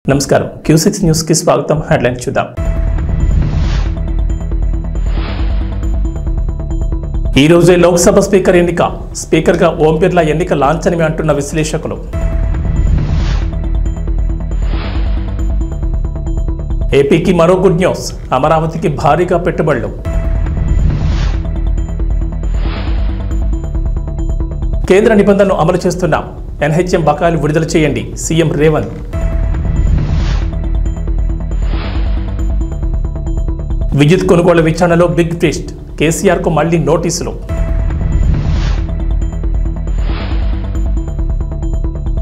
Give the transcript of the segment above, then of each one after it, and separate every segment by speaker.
Speaker 1: నమస్కారం Q6 news కి స్వాగతం హెడ్లైన్స్ చూద్దాం ఈ రోజే లోక్సభ స్పీకర్ ఎన్నిక స్పీకర్ గా ఓం బిర్లా ఎన్నిక లాంఛనమే అంటున్న విశ్లేషకులు ఏపీకి మరో గుడ్ న్యూస్ అమరావతికి భారీగా పెట్టుబడులు కేంద్ర నిబంధనలు అమలు చేస్తున్నాం ఎన్హెచ్ఎం బకాయిలు విడుదల చేయండి సీఎం రేవంత్ విద్యుత్ కొనుగోళ్ల విచారణలో బిగ్ ట్విస్ట్ కేసీఆర్ కు మళ్లీ నోటీసులు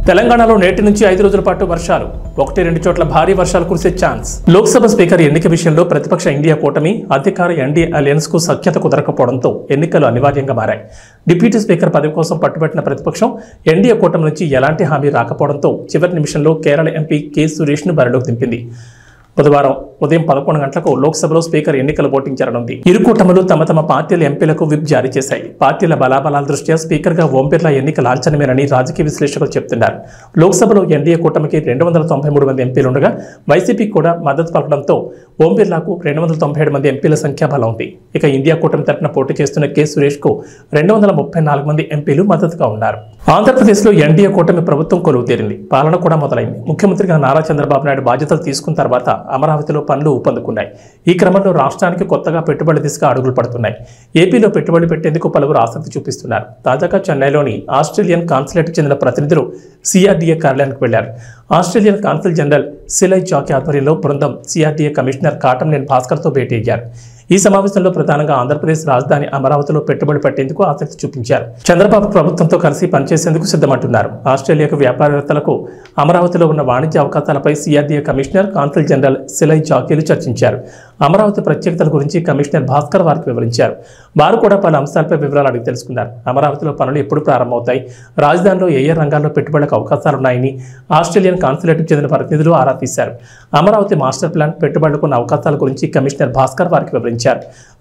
Speaker 1: తెలంగాణలో నేటి నుంచి 5 రోజుల పాటు వర్షాలు 1-2 చోట్ల భారీ వర్షాలు కురిసే ఛాన్స్ లోక్సభ స్పీకర్ ఎన్నిక విషయంలో ప్రతిపక్ష ఇండియా కూటమి అధికార ఎన్డీఏ అలయన్స్ కు సఖ్యత కుదరకపోవడంతో ఎన్నికలు అనివార్యంగా మారాయి డిప్యూటీ స్పీకర్ పదవి కోసం పట్టుబట్టిన ప్రతిపక్షం ఎన్డీఏ కూటమి నుంచి ఎలాంటి హామీ రాకపోవడంతో చివరి నిమిషంలో కేరళ ఎంపీ కె సురేష్ ను బరిలోకి దింపింది బుధవారం ఉదయం 11 గంటలకు లోక్సభలో స్పీకర్ ఎన్నికలు ఓటింగ్ జరగనుంది ఇరు కూటములు తమ పార్టీల ఎంపీలకు విప్ జారీ చేశాయి పార్టీల బలాబలాల దృష్ట్యా స్పీకర్ గా ఓం బిర్లా ఎన్నిక లాంఛనమేనని రాజకీయ విశ్లేషకులు చెబుతున్నారు లోక్సభలో ఎన్డీఏ కూటమికి 293 మంది ఎంపీలు ఉండగా వైసీపీకి కూడా మద్దతు పలకడంతో ఓం బిర్లాకు 297 మంది ఎంపీల సంఖ్యాబలం ఉంది ఇక ఇండియా కూటమి తరఫున పోటీ చేస్తున్న కె సురేష్ కు 234 మంది ఎంపీలు మద్దతుగా ఉన్నారు ఆంధ్రప్రదేశ్లో ఎన్డీఏ కూటమి ప్రభుత్వం కొలువు తీరింది పాలన కూడా మొదలైంది ముఖ్యమంత్రిగా నారా చంద్రబాబు నాయుడు బాధ్యతలు తీసుకున్న తర్వాత అమరావతిలో పనులు ఊపందుకున్నాయి ఈ క్రమంలో రాష్ట్రానికి కొత్తగా పెట్టుబడుల దిశగా అడుగులు పడుతున్నాయి ఏపీలో పెట్టుబడులు పెట్టేందుకు పలువురు ఆసక్తి చూపిస్తున్నారు తాజాగా చెన్నైలోని ఆస్ట్రేలియన్ కాన్సులేట్కు చెందిన ప్రతినిధులు సిఆర్డీఏ కార్యాలయానికి వెళ్లారు ఆస్ట్రేలియన్ కాన్సుల్ జనరల్ సిలై చాకి ఆధ్వర్యంలో బృందం సిఆర్డీఏ కమిషనర్ కాటంనేని భాస్కర్తో భేటీ అయ్యారు ఈ సమావేశంలో ప్రధానంగా ఆంధ్రప్రదేశ్ రాజధాని అమరావతిలో పెట్టుబడి పెట్టేందుకు ఆసక్తి చూపించారు చంద్రబాబు ప్రభుత్వంతో కలిసి పనిచేసేందుకు సిద్ధమంటున్నారు ఆస్ట్రేలియాకు వ్యాపారవేత్తలకు అమరావతిలో ఉన్న వాణిజ్య అవకాశాలపై సిఆర్డీఏ కమిషనర్ కాన్సుల్ జనరల్ సిలై చాకీలు చర్చించారు అమరావతి ప్రత్యేకతల గురించి కమిషనర్ భాస్కర్ వారికి వివరించారు వారు కూడా పలు అంశాలపై వివరాలు అడిగి తెలుసుకున్నారు అమరావతిలో పనులు ఎప్పుడు ప్రారంభమవుతాయి రాజధానిలో ఏ రంగాల్లో పెట్టుబడులకు అవకాశాలున్నాయని ఆస్ట్రేలియన్ కాన్సులేట్కు చెందిన ప్రతినిధులు ఆరా తీశారు అమరావతి మాస్టర్ ప్లాన్ పెట్టుబడులకు ఉన్న అవకాశాల గురించి కమిషనర్ భాస్కర్ వారికి వివరించారు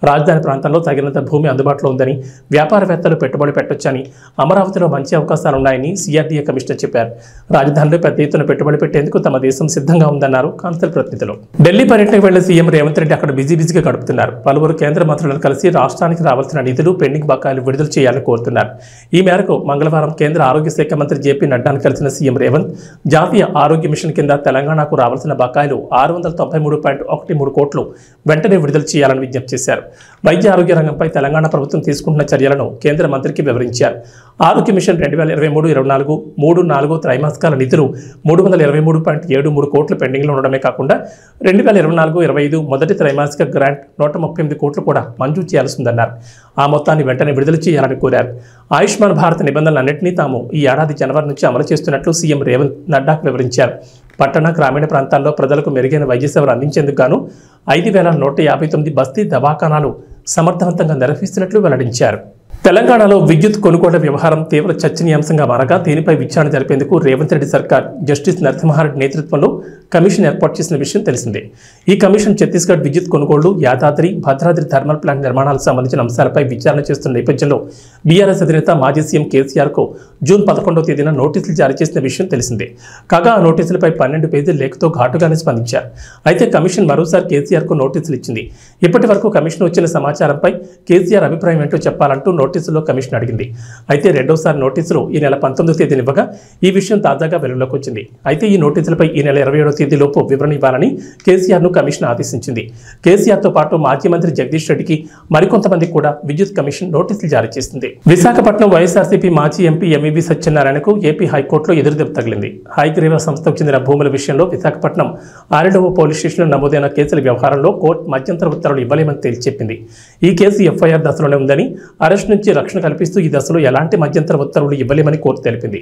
Speaker 1: రాజధాని ప్రాంతంలో తగినంత భూమి అందుబాటులో ఉందని వ్యాపారవేత్తలు పెట్టుబడి పెట్టొచ్చని అమరావతిలో మంచి అవకాశాలున్నాయని సిఆర్డీఏ కమిషనర్ చెప్పారు రాజధానిలో పెద్ద ఎత్తున పెట్టుబడి పెట్టేందుకు తమ దేశం సిద్ధంగా ఉందన్నారు కాన్సుల్ ప్రతినిధులు ఢిల్లీ పర్యటనకు వెళ్లిన సీఎం రేవంత్ రెడ్డి అక్కడ బిజీగా గడుపుతున్నారు పలువురు కేంద్ర మంత్రులను కలిసి రాష్ట్రానికి రావాల్సిన నిధులు పెండింగ్ బకాయిలు విడుదల చేయాలని కోరుతున్నారు ఈ మేరకు మంగళవారం కేంద్ర ఆరోగ్య శాఖ మంత్రి జేపీ నడ్డాను కలిసిన సీఎం రేవంత్ జాతీయ ఆరోగ్య మిషన్ కింద తెలంగాణకు రావాల్సిన బకాయిలు 693.13 కోట్లు వెంటనే విడుదల చేయాలని విజ్ఞప్తి చేశారు వైద్య ఆరోగ్య రంగంపై తెలంగాణ ప్రభుత్వం తీసుకుంటున్న చర్యలను కేంద్ర మంత్రికి వివరించారు ఆరోగ్య మిషన్ 2023-24 3-4 త్రైమాసికాల నిధులు 323.73 కోట్లు పెండింగ్లో ఉండడమే కాకుండా 2024-25 మొదటి త్రైమాసిక గ్రాంట్ 138 కోట్లు కూడా మంజూరు చేయాల్సిందన్నారు ఆ మొత్తాన్ని వెంటనే విడుదల చేయాలని కోరారు ఆయుష్మాన్ భారత్ నిబంధనలన్నింటినీ తాము ఈ ఏడాది జనవరి నుంచి అమలు చేస్తున్నట్లు సీఎం రేవంత్ నడ్డాకు వివరించారు పట్టణ గ్రామీణ ప్రాంతాల్లో ప్రజలకు మెరుగైన వైద్య సేవలు అందించేందుకు గాను 5,159 బస్తీ దవాఖానాలు సమర్థవంతంగా నిర్వహిస్తున్నట్లు వెల్లడించారు తెలంగాణలో విద్యుత్ కొనుగోళ్ల వ్యవహారం తీవ్ర చర్చనీయాంశంగా మారగా దీనిపై విచారణ జరిపేందుకు రేవంత్ రెడ్డి సర్కార్ జస్టిస్ నరసింహారెడ్డి నేతృత్వంలో కమిషన్ ఏర్పాటు చేసిన విషయం తెలిసిందే ఈ కమిషన్ ఛత్తీస్గఢ్ విద్యుత్ కొనుగోళ్లు యాదాద్రి భద్రాద్రి థర్మల్ ప్లాంట్ నిర్మాణాలకు సంబంధించిన అంశాలపై విచారణ చేస్తున్న నేపథ్యంలో బీఆర్ఎస్ అధినేత మాజీ సీఎం కేసీఆర్ కు జూన్ 11వ తేదీన నోటీసులు జారీ చేసిన విషయం తెలిసిందే కాగా ఆ నోటీసులపై 12 పేజీల లేఖతో ఘాటుగానే స్పందించారు అయితే కమిషన్ మరోసారి కేసీఆర్ కు నోటీసులు ఇచ్చింది ఇప్పటి వరకు కమిషన్ వచ్చిన సమాచారంపై కేసీఆర్ అభిప్రాయం ఏంటో చెప్పాలంటూ నోటీసులో కమిషన్ అడిగింది అయితే రెండోసారి నోటీసులు ఈ నెల 19వ తేదీన ఇవ్వగా ఈ విషయం తాజాగా వెలుగులోకి వచ్చింది అయితే ఈ నోటీసులపై ఈ నెల 27వ తేదీలోపు వివరణ ఇవ్వాలని కేసీఆర్ ను కమిషన్ ఆదేశించింది కేసీఆర్ తో పాటు మాజీ మంత్రి జగదీష్ రెడ్డికి మరికొంతమందికి కూడా విద్యుత్ కమిషన్ నోటీసులు జారీ చేసింది విశాఖపట్నం వైఎస్ఆర్సీపీ మాజీ ఎంపీ ఎంవీబీ సత్యనారాయణకు ఏపీ హైకోర్టులో ఎదురుదెబ్బ తగిలింది హైగ్రీవ సంస్థకు చెందిన భూముల విషయంలో విశాఖపట్నం 6వ పోలీస్ స్టేషన్లో నమోదైన కేసుల వ్యవహారంలో కోర్టు మధ్యంతర ఉత్తర్వులు ఇవ్వలేమని తేల్చెప్పింది ఈ కేసు ఎఫ్ఐఆర్ దశలోనే ఉందని అరెస్ట్ నుంచి రక్షణ కల్పిస్తూ ఈ దశలో ఎలాంటి మధ్యంతర ఉత్తర్వులు ఇవ్వలేమని కోర్టు తెలిపింది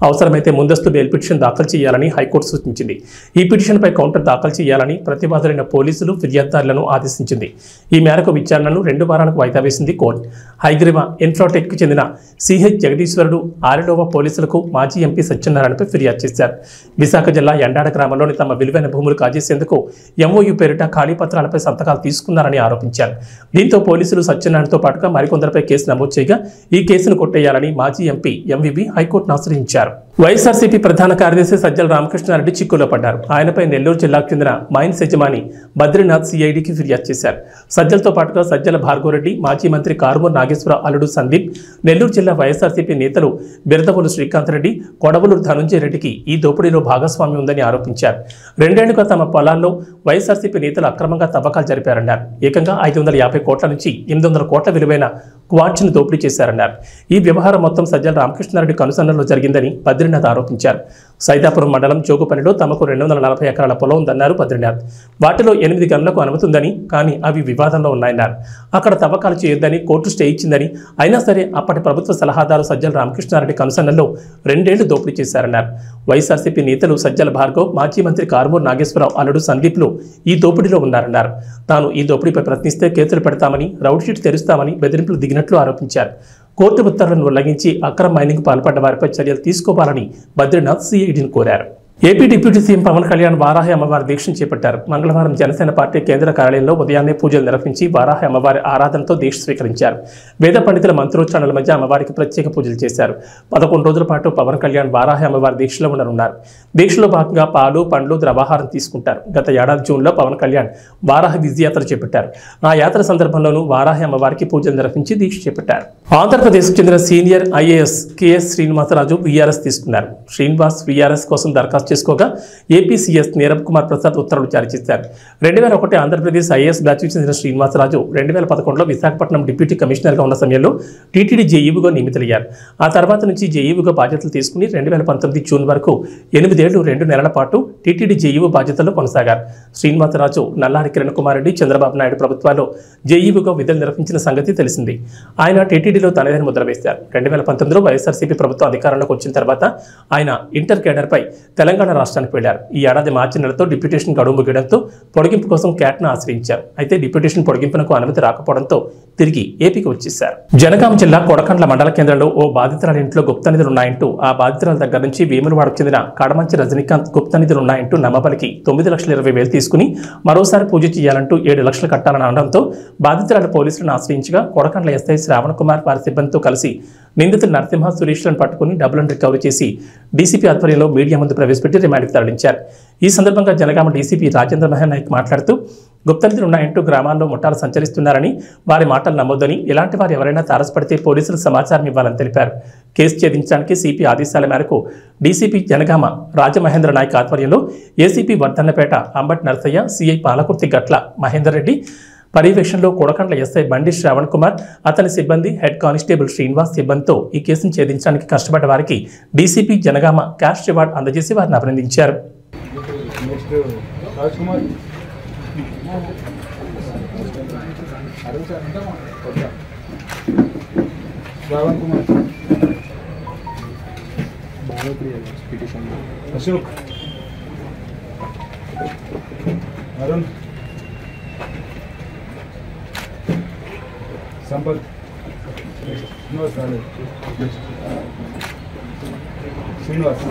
Speaker 1: అవసరమైతే ముందస్తు బెయిల్ పిటిషన్ దాఖలు చేయాలని హైకోర్టు సూచించింది ఈ పిటిషన్పై కౌంటర్ దాఖలు చేయాలని ప్రతివాదులైన పోలీసులు ఫిర్యాదుదారులను ఆదేశించింది ఈ మేరకు విచారణను 2 వారాలకు వాయిదా వేసింది కోర్టు హైగ్రీవ ఇన్ఫ్రాటెక్ కు చెందిన సిహెచ్ జగదీశ్వరుడు 6వ పోలీసులకు మాజీ ఎంపీ సత్యనారాయణపై ఫిర్యాదు చేశారు విశాఖ జిల్లా ఎండాడ గ్రామంలోని తమ విలువైన భూములు కాజేసేందుకు ఎంఓయూ పేరిట ఖాళీ పత్రాలపై సంతకాలు తీసుకున్నారని ఆరోపించారు దీంతో పోలీసులు సత్యనారాయణతో పాటుగా మరికొందరిపై కేసు నమోదు చేయగా ఈ కేసును కొట్టేయాలని మాజీ ఎంపీ ఎంవీబీ హైకోర్టును ఆశ్రయించారు వైఎస్ఆర్సీపీ ప్రధాన కార్యదర్శి సజ్జల రామకృష్ణారెడ్డి చిక్కులో పడ్డారు. ఆయనపై నెల్లూరు జిల్లాకు చెందిన మైన్స్ యజమాని బద్రీనాథ్ సిఐడికి ఫిర్యాదు చేశారు. సజ్జలతో పాటుగా సజ్జల భార్గవరెడ్డి, మాజీ మంత్రి కారుమూరి నాగేశ్వరరావు అల్లుడు సందీప్, నెల్లూరు జిల్లా వైఎస్ఆర్సీపీ నేతలు బిరదవోలు శ్రీకాంత్ రెడ్డి, కొడవలూరు ధనుంజయ రెడ్డికి ఈ దోపిడీలో భాగస్వామ్యం ఉందని ఆరోపించారు. 2 ఏళ్లుగా తమ పొలాల్లో వైఎస్ఆర్సీపీ నేతలు అక్రమంగా తవ్వకాలు జరిపారన్నారు. ఏకంగా 550 కోట్ల నుంచి 800 కోట్ల విలువైన క్వార్ట్స్ను దోపిడీ చేశారన్నారు. ఈ వ్యవహారం మొత్తం సజ్జల రామకృష్ణారెడ్డి కనుసన్నల్లో జరిగిందని బద్రీనాథ్ ఆరోపించారు. సైదాపురం మండలం జోగుపల్లిలో తమకు 240 ఎకరాల పొలం ఉందన్నారు బద్రీనాథ్. వాటిలో 8 గనులకు అనుమతి ఉందని, కానీ అవి వివాదంలో ఉన్నాయన్నారు. అక్కడ తవ్వకాలు చేయొద్దని కోర్టు స్టే ఇచ్చిందని, అయినా సరే అప్పటి ప్రభుత్వ సలహాదారు సజ్జల రామకృష్ణారెడ్డి కనుసన్నల్లో 2 ఏళ్లు దోపిడీ చేశారన్నారు. వైఎస్ఆర్సీపీ నేతలు సజ్జల భార్గవ్, మాజీ మంత్రి కారుమూరి నాగేశ్వరరావు అల్లుడు సందీప్లు ఈ దోపిడీలో ఉన్నారన్నారు. తాను ఈ దోపిడీపై ప్రశ్నిస్తే కేసులు పెడతామని, రౌడ్ షీట్ తెరుస్తామని బెదిరింపులు దిగినట్లు ఆరోపించారు. కోర్టు ఉత్తర్వులను ఉల్లంఘించి అక్రమ మైనింగ్ పాల్పడ్డ వారిపై చర్యలు తీసుకోవాలని బద్రీనాథ్ సిఐడిని కోరారు. AP deputy CM Pawan Kalyan Varahi అమ్మవారి దీక్షను చేపట్టారు. మంగళవారం జనసేన పార్టీ కేంద్ర కార్యాలయంలో ఉదయాన్నే పూజలు నిర్వహించి వారాహి అమ్మవారి ఆరాధనతో దీక్ష స్వీకరించారు. వేద పండితుల మంత్రోచ్చారణల మధ్య అమ్మవారికి ప్రత్యేక పూజలు చేశారు. 11 రోజుల పాటు పవన్ కళ్యాణ్ వారాహి అమ్మవారి దీక్షలో ఉండనున్నారు. దీక్షలో భాగంగా పాలు, పండ్లు, ద్రవాహారం తీసుకుంటారు. గత ఏడాది జూన్లో పవన్ కళ్యాణ్ వారాహి విజయయాత్ర చేపట్టారు. ఆ యాత్ర సందర్భంలోనూ వారాహి అమ్మవారికి పూజలు నిర్వహించి దీక్ష చేపట్టారు. ఆంధ్రప్రదేశ్కు చెందిన senior IAS KS Srinivasaraju VRS తీసుకున్నారు. శ్రీనివాస్ వీఆర్ఎస్ కోసం దరఖాస్తు చేసుకోగా ఏపీ సీఎస్ నీరబ్ కుమార్ ప్రసాద్ ఉత్తర్వులు జారీ చేశారు. 2001 ఆంధ్రప్రదేశ్ ఐఏఎస్ బ్యాచ్కు చెందిన శ్రీనివాసరాజు 2011లో విశాఖపట్నం డిప్యూటీ కమిషనర్గా ఉన్న సమయంలో టీటీడీ జేఈఓగా నియమితులయ్యారు. ఆ తర్వాత నుంచి జేఈఓగా బాధ్యతలు తీసుకుని 2019 జూన్ వరకు 8 ఏళ్లు 2 నెలల పాటు టీటీడీ జేఈఓ బాధ్యతల్లో కొనసాగారు. శ్రీనివాసరాజు నల్లారి కిరణ్ కుమార్ రెడ్డి, చంద్రబాబు నాయుడు ప్రభుత్వాల్లో జేఈఓగా విధులు నిర్వహించిన సంగతి తెలిసింది. ఆయన టీటీడీలో తనదైన ముద్ర వేశారు. 2019లో వైఎస్ఆర్సీపీ ప్రభుత్వం అధికారంలోకి వచ్చిన తర్వాత ఆయన ఇంటర్ కేడర్పై తెలంగాణ రాష్ట్రానికి వెళ్లారు. ఈ ఏడాది మార్చి నెలతో డిప్యూటేషన్ గడువు ముగియడంతో పొడిగింపు కోసం క్యాట్ను ఆశ్రయించారు. అయితే డిప్యూటేషన్ పొడిగింపునకు అనుమతి రాకపోవడంతో తిరిగి ఏపీకి వచ్చేశారు. జనగాం జిల్లా కొడకండ్ల మండల కేంద్రంలో ఓ బాధితురాలి ఇంట్లో గుప్త నిధులున్నాయంటూ ఆ బాధితురాల దగ్గర నుంచి వేములవాడకు చెందిన కడమంచి రజనీకాంత్ గుప్త నిధులున్నాయంటూ నమ్మబలికి 9,20,000 తీసుకుని మరోసారి పూజ చేయాలంటూ 7 లక్షలు కట్టాలని అనడంతో బాధితురాలు పోలీసులను ఆశ్రయించగా కొడకండ్ల ఎస్ఐ శ్రావణ్ కుమార్ వారి సిబ్బందితో కలిసి నిందితులు నరసింహ, సురేష్లను పట్టుకుని డబ్బులను రికవరీ చేసి డీసీపీ ఆధ్వర్యంలో మీడియా ముందు ప్రవేశపెట్టి రిమాండ్కి తరలించారు. ఈ సందర్భంగా జనగామ డీసీపీ రాజేంద్ర మహేన్ నాయక్ మాట్లాడుతూ గుప్తనిధులు ఉన్నాయంటూ గ్రామాల్లో ముఠాలు సంచరిస్తున్నారని, వారి మాటలు నమ్మొద్దని, ఇలాంటి వారు ఎవరైనా తారసపడితే పోలీసులకు సమాచారం ఇవ్వాలని తెలిపారు. కేసు ఛేదించడానికి సిపి ఆదేశాల మేరకు డీసీపీ జనగామ రాజమహేంద్ర నాయక్ ఆధ్వర్యంలో ఏసీపీ వర్ధన్నపేట అంబటి నరసయ్య, సిఐ పాలకుర్తి గట్ల మహేందర్ రెడ్డి పర్యవేక్షణలో కొడకండ్ల ఎస్ఐ బండి శ్రావణ్ కుమార్, అతని సిబ్బంది, హెడ్ కానిస్టేబుల్ శ్రీనివాస్ సిబ్బందితో ఈ కేసును ఛేదించడానికి కష్టపడ్డ వారికి డీసీపీ జనగామ క్యాష్ రివార్డ్ అందజేసి వారిని అభినందించారు.
Speaker 2: संपत श्रीनिवास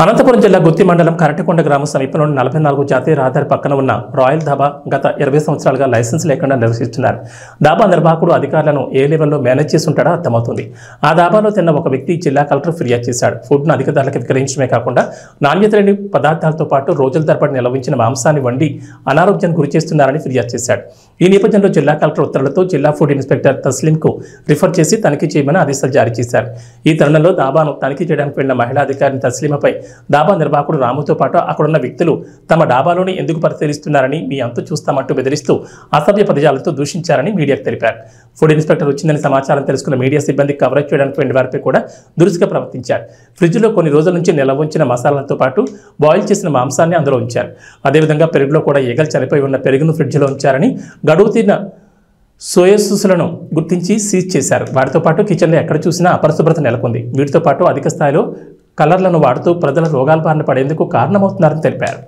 Speaker 1: అనంతపురం జిల్లా గుత్తి మండలం కరటికొండ గ్రామం సమీపంలోని 44 జాతీయ రహదారి పక్కన ఉన్న రాయల్ ధాబా గత 20 సంవత్సరాలుగా లైసెన్స్ లేకుండా నిర్వహిస్తున్నారు. ధాబా నిర్వాహకుడు అధికారులను ఏ లెవెల్లో మేనేజ్ చేస్తుంటాడో అర్థమవుతుంది. ఆ ధాబాలో తిన్న ఒక వ్యక్తి జిల్లా కలెక్టర్ ఫిర్యాదు చేశాడు. ఫుడ్ను అధిక ధరలకు విక్రయించడమే కాకుండా నాణ్యత లేని పదార్థాలతో పాటు రోజుల తరబడి నిల్వ ఉంచిన మాంసాన్ని వండి అనారోగ్యానికి గురి చేస్తున్నారని ఫిర్యాదు చేశాడు. ఈ నేపథ్యంలో జిల్లా కలెక్టర్ ఉత్తర్వులతో జిల్లా ఫుడ్ ఇన్స్పెక్టర్ తస్లీంకు రిఫర్ చేసి తనిఖీ చేయమని ఆదేశాలు జారీ చేశారు. ఈ తరుణంలో దాబాను తనిఖీ చేయడానికి వెళ్లిన మహిళా అధికారిని తస్లీమపై దాబా నిర్వాహకుడు రాముతో పాటు అక్కడున్న వ్యక్తులు తమ డాబాలోని ఎందుకు పరిశీలిస్తున్నారని మీ అంతు చూస్తామంటూ బెదిరిస్తూ అసభ్య పదజాలతో దూషించారని మీడియాకు తెలిపారు. ఫుడ్ ఇన్స్పెక్టర్ వచ్చిందని సమాచారం తెలుసుకున్న మీడియా సిబ్బంది కవరేజ్ చేయడానికి వెళ్లిన వారిపై కూడా దురుసుగా ప్రవర్తించారు. ఫ్రిడ్జ్లో కొన్ని రోజుల నుంచి నిల్వ ఉంచిన మసాలాలతో పాటు బాయిల్ చేసిన మాంసాన్ని అందులో ఉంచారు. అదేవిధంగా పెరుగులో కూడా ఈగలు చనిపోయి ఉన్న పెరుగును ఫ్రిడ్జ్లో ఉంచారని గడువు తీరిన సోయా సాసులను గుర్తించి సీజ్ చేశారు. వాటితో పాటు కిచెన్లో ఎక్కడ చూసినా అపరిశుభ్రత నెలకొంది. వీటితో పాటు అధిక స్థాయిలో కలర్లను వాడుతూ ప్రజల రోగాల బారిన పడేందుకు కారణమవుతున్నారని తెలిపారు.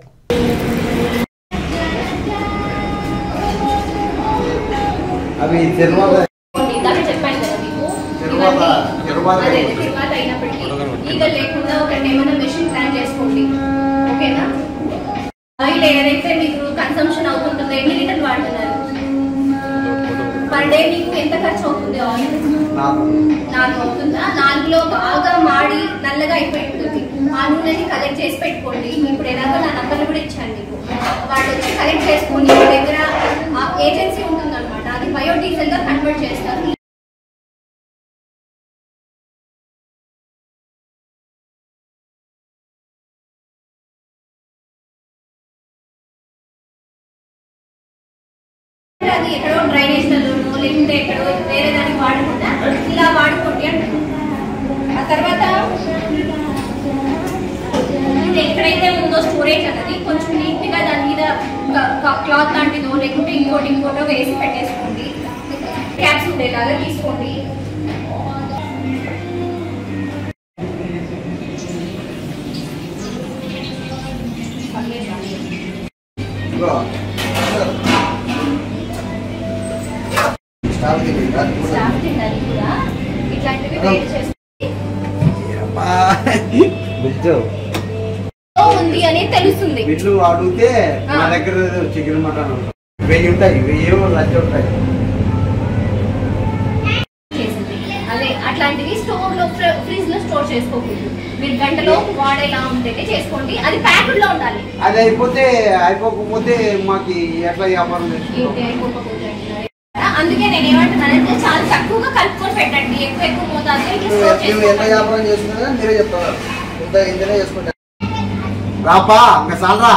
Speaker 2: ఏదైతే మీకు కన్సంప్షన్ అవుతుంటుందో ఎన్ని లీటర్లు వాడుతున్నారు పర్ డే, మీకు ఎంత ఖర్చు అవుతుంది? ఆయిల్ 4 అవుతుందా? 4లో బాగా మాడి నల్లగా అయిపోయి ఉంటుంది. ఆ నూనెని కలెక్ట్ చేసి పెట్టుకోండి. ఇప్పుడు ఎలాగో నా నంబర్లు కూడా ఇచ్చాను మీకు. వాళ్ళు వచ్చి కలెక్ట్ చేసుకుని మీ దగ్గర ఏజెన్సీ ఉంటుందన్నమాట, అది బయోడీజిల్ గా కన్వర్ట్ చేస్తారు. అది ఎక్కడో డ్రైనేజ్ లోనో లేకుంటే ఎక్కడో వేరే దానికి వాడకుండా ఇలా వాడుకోండి అంటారు. ఆ తర్వాత ఇది ఎక్కడైతే ఉందో స్టోరేజ్ అన్నది కొంచెం నీట్ గా దాని మీద క్లాత్ లాంటిదో లేకుంటే ఇంకోటో వేసి పెట్టేసుకోండి. క్యాప్స్ ఉండేలాగా తీసుకోండి. ఉంది అని తెలుస్తుంది.
Speaker 3: వీళ్ళు అడిగితే మా దగ్గర చికెన్ మటన్ 1000 ఉంటాయి, 1000 లక్ష ఉంటాయి.
Speaker 2: అదే అట్లాంటివి స్టోర్ లో ఫ్రిడ్జ్ లో స్టోర్ చేసుకోకూడదు. మీరు గంటలో వాడేలా ఉంటేనే చేసుకోండి. అది ప్యాకెట్ లో ఉండాలి. అది
Speaker 3: అయిపోకపోతే మాకు ఎట్లా వ్యాపారం
Speaker 2: అయిపోకపోతే అందుకే నేను ఏమంటున్నానంటే చాలా తక్కువగా కలుపుకొని పెట్టండి. ఎక్కువ మోతాదులో
Speaker 3: వ్యాపారం చేస్తున్నా మీరే చెప్తారు. ఇంతనే చేసుకుంటా రాపా సాలరా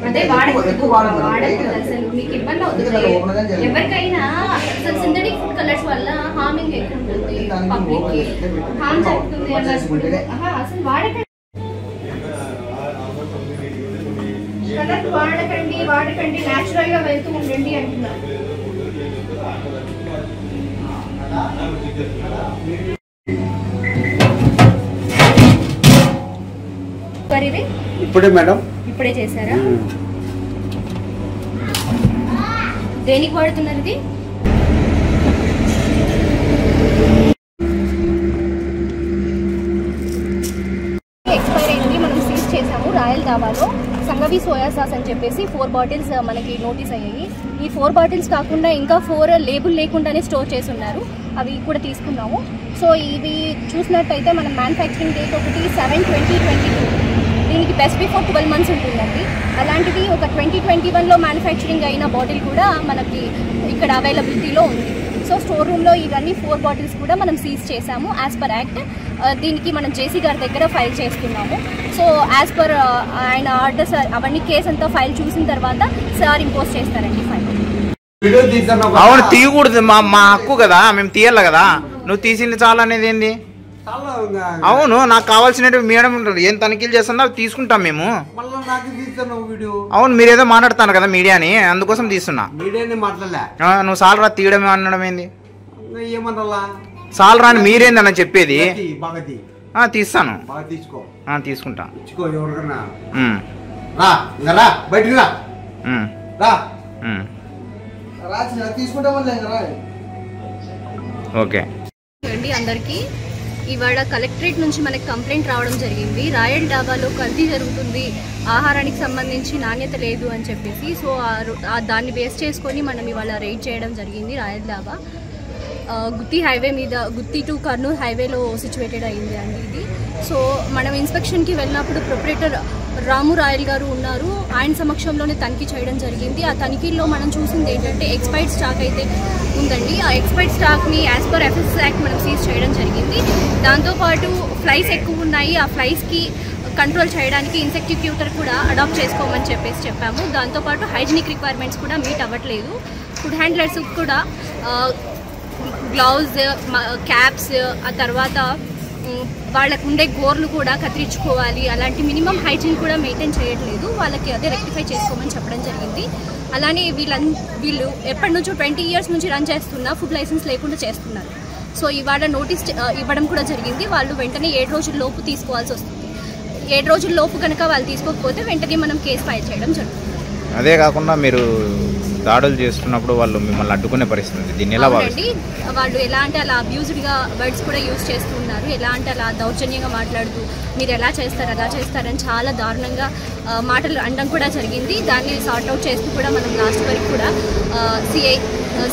Speaker 2: అదే వాడకూడదు అసలు. మీకు ఇబ్బంది అవుతుంది. ఎవరికైనా అసలు సింథటిక్ ఫుడ్ కలర్స్ వల్ల హార్మింగ్ ఎక్కువ ఉంటుంది, పబ్లిక్ కి హార్మ్ జరుగుతుంది. అసలు వాడకండి, కలర్ వాడకండి, న్యాచురల్ గా వెళ్తూ ఉండండి అంటున్నారు.
Speaker 3: ఇప్పుడే మేడం,
Speaker 2: ఇప్పుడే చేశారా? దేనికి వాడుతున్నారు ఇది? ఎక్స్పైర్ అయింది, మనం సీజ్ చేసాము. రాయల్ దాబాలో సంగవి సోయా సాస్ అని చెప్పేసి 4 బాటిల్స్ మనకి నోటీస్ అయ్యాయి. ఈ 4 బాటిల్స్ కాకుండా ఇంకా 4 లేబుల్ లేకుండానే స్టోర్ చేసి ఉన్నారు. అవి కూడా తీసుకున్నాము. సో ఇవి చూసినట్టయితే మన మ్యానుఫ్యాక్చరింగ్ డేట్ ఒకటి 7/20/22. దీనికి బెస్ట్ బిఫోర్ 12 months ఉంటుందండి. అలాంటిది ఒక 2021లో మ్యానుఫ్యాక్చరింగ్ అయిన బాటిల్ కూడా మనకి ఇక్కడ అవైలబిలిటీలో ఉంది. సో స్టోర్ రూమ్లో ఇవన్నీ 4 బాటిల్స్ కూడా మనం సీజ్ చేసాము యాజ్ పర్ యాక్ట్. దీనికి మనం జేసీ గారి దగ్గర ఫైల్ చేస్తున్నాము. సో యాజ్ పర్ ఆయన ఆర్డర్స్ అవన్నీ కేసు అంతా ఫైల్ చూసిన తర్వాత సార్ ఇంపోజ్ చేస్తారండి ఫైల్.
Speaker 4: అవును, తీయకూడదు, మా హక్కు కదా, మేము తీయాలి కదా. నువ్వు తీసింది చాలా అనేది ఏంది? అవును, నాకు కావాల్సినవి మేడం ఉంటుంది. ఏం తనిఖీలు చేస్తున్నా తీసుకుంటాం మేము. అవును, మీరేదో మాట్లాడుతాను కదా మీడియాని, అందుకోసం తీస్తున్నా. నువ్వు సాలరా తీయడం అనడం ఏంది? సాలరా అని మీరేందన్న చెప్పేది? తీస్తాను, తీసుకుంటా. ఓకే
Speaker 2: అండి. అందరికీ ఇవాళ కలెక్టరేట్ నుంచి మనకి కంప్లైంట్ రావడం జరిగింది. రాయల్ డాబాలో కల్తీ జరుగుతుంది, ఆహారానికి సంబంధించి నాణ్యత లేదు అని చెప్పేసి. సో దాన్ని బేస్ చేసుకొని మనం ఇవాళ రైడ్ చేయడం జరిగింది. రాయల్ డాబా గుత్తి హైవే మీద, గుత్తి టు కర్నూలు హైవేలో సిచ్యువేటెడ్ అయింది అండి ఇది. సో మనం ఇన్స్పెక్షన్కి వెళ్ళినప్పుడు ప్రొపరేటర్ రాము రాయల్ గారు ఉన్నారు. ఆయన సమక్షంలోనే తనిఖీ చేయడం జరిగింది. ఆ తనిఖీల్లో మనం చూసింది ఏంటంటే ఎక్స్పైర్డ్ స్టాక్ అయితే ఉందండి. ఆ ఎక్స్పైర్డ్ స్టాక్ని యాజ్ పర్ ఎఫ్ఎస్ యాక్ట్ మనం సీజ్ చేయడం జరిగింది. దాంతోపాటు ఫ్లైస్ ఎక్కువ ఉన్నాయి. ఆ ఫ్లైస్కి కంట్రోల్ చేయడానికి ఇన్సెక్టిక్యూటర్ కూడా అడాప్ట్ చేసుకోమని చెప్పాము. దాంతోపాటు హైజీనిక్ రిక్వైర్మెంట్స్ కూడా మీట్ అవ్వట్లేదు. ఫుడ్ హ్యాండ్లర్స్ కూడా గ్లౌజ్, క్యాప్స్, ఆ తర్వాత వాళ్ళకు ఉండే గోర్లు కూడా కత్తిరించుకోవాలి. అలాంటి మినిమం హైజీన్ కూడా మెయింటైన్ చేయట్లేదు. వాళ్ళకి అదే రెక్టిఫై చేసుకోమని చెప్పడం జరిగింది. అలానే వీళ్ళు ఎప్పటి నుంచో 20 years నుంచి రన్ చేస్తున్నా ఫుడ్ లైసెన్స్ లేకుండా చేస్తున్నారు. సో ఇవాళ నోటీస్ ఇవ్వడం కూడా జరిగింది. వాళ్ళు వెంటనే 7 రోజుల్లోపు తీసుకోవాల్సి వస్తుంది. 7 రోజుల్లోపు కనుక వాళ్ళు తీసుకోకపోతే వెంటనే మనం కేసు ఫైల్ చేయడం జరుగుతుంది.
Speaker 4: అదే కాకుండా మీరు దాడులు చేస్తున్నప్పుడు వాళ్ళు మిమ్మల్ని అడ్డుకునే పరిస్థితి, దీన్ని ఎలా భావిస్తారు?
Speaker 2: వాళ్ళు ఎలా అంటే అలా అబ్యూజ్డ్గా వర్డ్స్ కూడా యూజ్ చేస్తున్నారు. ఎలా అంటే అలా దౌర్జన్యంగా మాట్లాడుతూ మీరు ఎలా చేస్తారు అలా చేస్తారని చాలా దారుణంగా మాటలు అనడం కూడా జరిగింది. దాన్ని సార్ట్అవుట్ చేస్తూ కూడా మనం లాస్ట్ వరకు కూడా సిఐ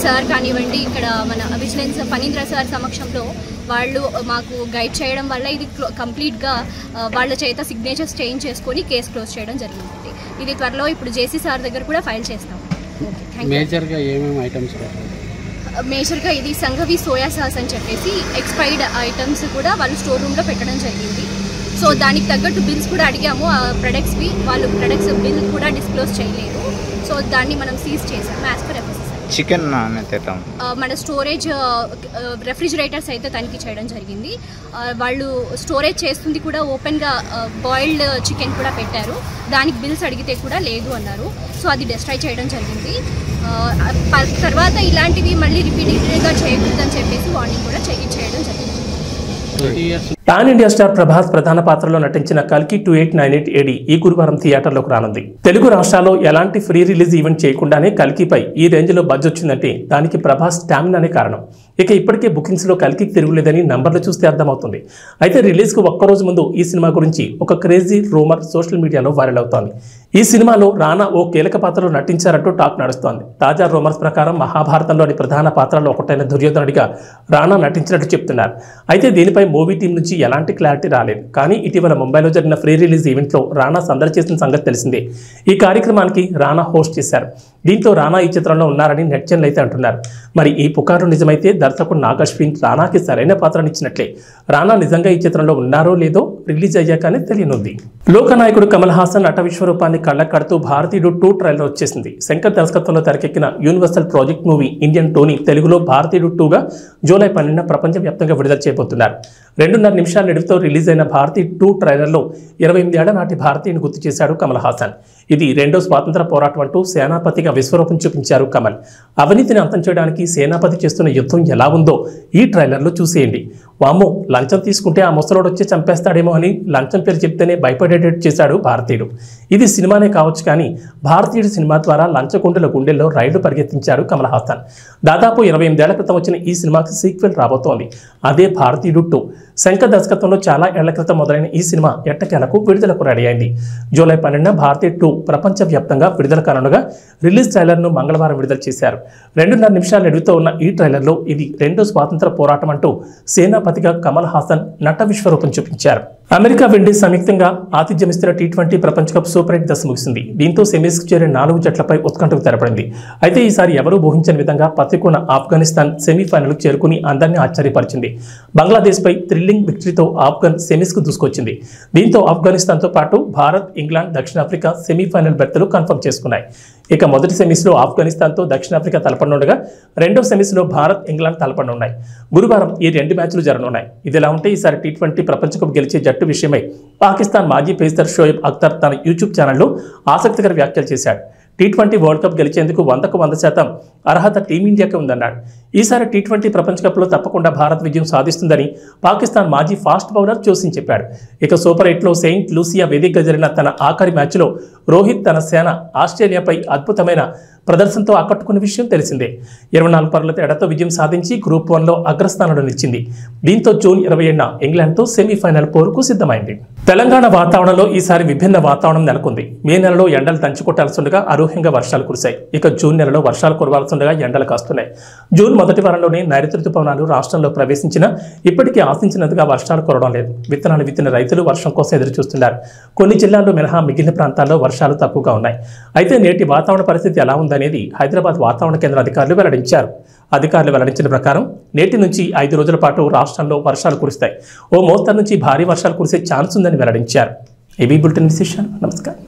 Speaker 2: సార్ కానివ్వండి, ఇక్కడ మన విజిలెన్స్ ఫణీంద్ర సార్ సమక్షంలో వాళ్ళు మాకు గైడ్ చేయడం వల్ల ఇది కంప్లీట్గా వాళ్ళ చేత సిగ్నేచర్స్ చేంజ్ చేసుకొని కేసు క్లోజ్ చేయడం జరిగింది. ఇది త్వరలో ఇప్పుడు జేసీ సార్ దగ్గర కూడా ఫైల్ చేస్తాం.
Speaker 5: మేజర్గా ఏమేమి ఐటమ్స్?
Speaker 2: మేజర్గా ఇది సంఘవి సోయా సాస్ అని చెప్పేసి ఎక్స్పైర్డ్ ఐటమ్స్ కూడా వాళ్ళు స్టోర్ రూమ్లో పెట్టడం జరిగింది. సో దానికి తగ్గట్టు బిల్స్ కూడా అడిగాము ఆ ప్రొడక్ట్స్వి. వాళ్ళు ప్రొడక్ట్స్ బిల్ కూడా డిస్క్లోజ్ చేయలేదు. సో దాన్ని మనం సీజ్ చేసాము యాజ్ పర్ ఎఫ్ఎస్ఎస్.
Speaker 4: చికెన్
Speaker 2: మన స్టోరేజ్ రెఫ్రిజిరేటర్స్ అయితే తనిఖీ చేయడం జరిగింది. వాళ్ళు స్టోరేజ్ చేస్తుంది కూడా ఓపెన్గా బాయిల్డ్ చికెన్ కూడా పెట్టారు. దానికి బిల్స్ అడిగితే కూడా లేదు అన్నారు. సో అది డిస్ట్రాయ్ చేయడం జరిగింది. తర్వాత ఇలాంటివి మళ్ళీ రిపీటెడ్గా చేయకూడదని చెప్పేసి వార్నింగ్ కూడా చేయడం జరిగింది.
Speaker 1: పాన్ ఇండియా స్టార్ ప్రభాస్ ప్రధాన పాత్రలో నటించిన కల్కి 2898 AD ఈ గురువారం థియేటర్లోకి రానుంది. తెలుగు రాష్ట్రాల్లో ఎలాంటి ఫ్రీ రిలీజ్ ఈవెంట్ చేయకుండానే కల్కిపై ఈ రేంజ్లో బజ్ వచ్చిందంటే దానికి ప్రభాస్ స్టామినానే కారణం. ఇక ఇప్పటికే బుకింగ్స్లో కల్కికి తిరుగులేదని నంబర్లు చూస్తే అర్థమవుతుంది. అయితే రిలీజ్కు ఒక్కరోజు ముందు ఈ సినిమా గురించి ఒక క్రేజీ రూమర్ సోషల్ మీడియాలో వైరల్ అవుతోంది. ఈ సినిమాలో రానా ఓ కీలక పాత్రలో నటించారంటూ టాక్ నడుస్తోంది. తాజా రూమర్స్ ప్రకారం మహాభారతంలోని ప్రధాన పాత్రలో ఒకటైన దుర్యోధనుడిగా రానా నటించినట్టు చెప్తున్నారు. అయితే దీనిపై మూవీ టీం నుంచి ఎలాంటి క్లారిటీ రాలేదు. కానీ ఇటీవల ముంబైలో జరిగిన ఫ్రీ రిలీజ్ ఈవెంట్లో రానా సందడి చేసిన సంగతి తెలిసిందే. ఈ కార్యక్రమానికి రానా హోస్ట్ చేశారు. దీంతో రానా ఈ చిత్రంలో ఉన్నారని నెటిజన్లు అయితే అంటున్నారు. మరి ఈ పుకారు నిజమైతే దర్శకుడు నాగ్ అశ్విన్ రానాకి సరైన పాత్రనిచ్చినట్లే. రానా నిజంగా ఈ చిత్రంలో ఉన్నారో లేదో రిలీజ్ అయ్యాకనే తెలియనుంది. లోకనాయకుడు కమల్ హాసన్ నట విశ్వరూపాన్ని కళ్ళకడుతూ భారతీయుడు 2 ట్రైలర్ వచ్చేసింది. శంకర్ దర్శకత్వంలో తెరకెక్కిన universal project movie Indian Tony తెలుగులో భారతీయుడు 2గా జూలై 12న ప్రపంచవ్యాప్తంగా విడుదల చేయబోతున్నారు. 2.5 నిమిషాల నిడివితో రిలీజ్ అయిన భారతీయ 2 ట్రైలర్లో 28 ఏళ్ల నాటి భారతీయుని గుర్తు చేశాడు కమల్ హాసన్. ఇది రెండో స్వాతంత్ర పోరాటం అంటూ సేనాపతిగా విశ్వరూపం చూపించారు కమల్. అవినీతిని అంతం చేయడానికి సేనాపతి చేస్తున్న యుద్ధం ఎలా ఉందో ఈ ట్రైలర్లో చూసేయండి. వామ్మో, లంచం తీసుకుంటే ఆ ముసలోడు వచ్చి చంపేస్తాడేమో అని లంచం పేరు చెప్తేనే భయపడేటట్టు చేశాడు భారతీయుడు. ఇది సినిమానే కావచ్చు, కానీ భారతీయుడు సినిమా ద్వారా లంచగొండుల గుండెల్లో రైళ్లు పరిగెత్తించారు కమల్ హాసన్. దాదాపు 28 ఏళ్ల క్రితం వచ్చిన ఈ సినిమాకి సీక్వెల్ రాబోతోంది. అదే భారతీయుడు 2. శంకర్ దర్శకత్వంలో చాలా ఏళ్ల క్రితం మొదలైన ఈ సినిమా ఎట్టకేలకు విడుదలకు రెడీ అయింది. జూలై 12న భారతీయ 2 ప్రపంచవ్యాప్తంగా విడుదల కానుండగా రిలీజ్ ట్రైలర్ను మంగళవారం విడుదల చేశారు. 2.5 నిమిషాల నిడివితో ఉన్న ఈ ట్రైలర్లో ఇది రెండో స్వాతంత్ర పోరాటం అంటూ సేనాపతిగా కమల్ హాసన్ నట విశ్వరూపం చూపించారు. అమెరికా విండీస్ సంయుక్తంగా ఆతిథ్యమిస్తున్న T20 ప్రపంచ కప్ సూపర్ 8 దశ ముగిసింది. దీంతో సెమీస్కు చేరే 4 జట్లపై ఉత్కంఠకు తెరపడింది. అయితే ఈసారి ఎవరూ ఊహించని విధంగా పతికొన్న ఆఫ్ఘనిస్తాన్ సెమీఫైనల్కు చేరుకుని అందరినీ ఆశ్చర్యపరిచింది. బంగ్లాదేశ్పై థ్రిల్లింగ్ విక్టరీతో ఆఫ్ఘన్ సెమీస్కు దూసుకొచ్చింది. దీంతో ఆఫ్ఘనిస్తాన్తో పాటు భారత్, ఇంగ్లాండ్, దక్షిణాఫ్రికా సెమీఫైనల్ బెర్తలు కన్ఫర్మ్ చేసుకున్నాయి. ఇక మొదటి సెమీస్లో ఆఫ్ఘనిస్తాన్తో దక్షిణాఫ్రికా తలపడనుండగా రెండో సెమీస్లో భారత్, ఇంగ్లాండ్ తలపడనున్నాయి. గురువారం ఈ 2 మ్యాచ్లు జరగనున్నాయి. ఇదిలా ఉంటే ఈసారి T20 ప్రపంచ కప్ గెలిచే జట్టు విషయమై పాకిస్తాన్ మాజీ పేసర్ షోయబ్ అఖ్తర్ తన యూట్యూబ్ ఛానల్లో ఆసక్తికర వ్యాఖ్యలు చేశాడు. T20 వరల్డ్ కప్ గెలిచేందుకు 100% అర్హత టీమిండియాకే ఉందన్నాడు. ఈసారి T20 ప్రపంచ కప్లో తప్పకుండా భారత్ విజయం సాధిస్తుందని పాకిస్తాన్ మాజీ ఫాస్ట్ బౌలర్ జోసిన్ చెప్పాడు. ఇక సూపర్ 8లో సెయింట్ లూసియా వేదికగా జరిగిన తన ఆఖరి మ్యాచ్లో రోహిత్ తన సేన ఆస్ట్రేలియాపై అద్భుతమైన ప్రదర్శనతో ఆకట్టుకున్న విషయం తెలిసిందే. 24 పరుగుల తేడాతో విజయం సాధించి గ్రూప్ 1లో అగ్రస్థానంలో నిలిచింది. దీంతో జూన్ 27న ఇంగ్లాండ్తో సెమీఫైనల్ పోరుకు సిద్ధమైంది. తెలంగాణ వాతావరణంలో ఈసారి విభిన్న వాతావరణం నెలకొంది. మే నెలలో ఎండలు దంచుకొట్టాల్సిండగా అనూహ్యంగా వర్షాలు కురిశాయి. ఇక జూన్ నెలలో వర్షాలు కురవాల్సిండగా ఎండలు కాస్తున్నాయి. జూన్ మొదటి వారంలోనే నైరుతి రుతుపవనాలు రాష్ట్రంలో ప్రవేశించినా ఇప్పటికీ ఆశించినంతగా వర్షాలు కురవడం లేదు. విత్తనాలు విత్తిన రైతులు వర్షం కోసం ఎదురు చూస్తున్నారు. కొన్ని జిల్లాల్లో మినహా మిగిలిన ప్రాంతాల్లో వర్షాలు తక్కువగా ఉన్నాయి. అయితే నేటి వాతావరణ పరిస్థితి ఎలా ఉందనేది హైదరాబాద్ వాతావరణ కేంద్ర అధికారులు వెల్లడించారు. అధికారులు వెల్లడించిన ప్రకారం నేటి నుంచి 5 రోజుల పాటు రాష్ట్రంలో వర్షాలు కురుస్తాయి. ఓ మోస్తరు నుంచి భారీ వర్షాలు కురిసే ఛాన్స్ ఉందని వెల్లడించారు. ఏబీ బులెటిన్ విశేషాలు. నమస్కారం.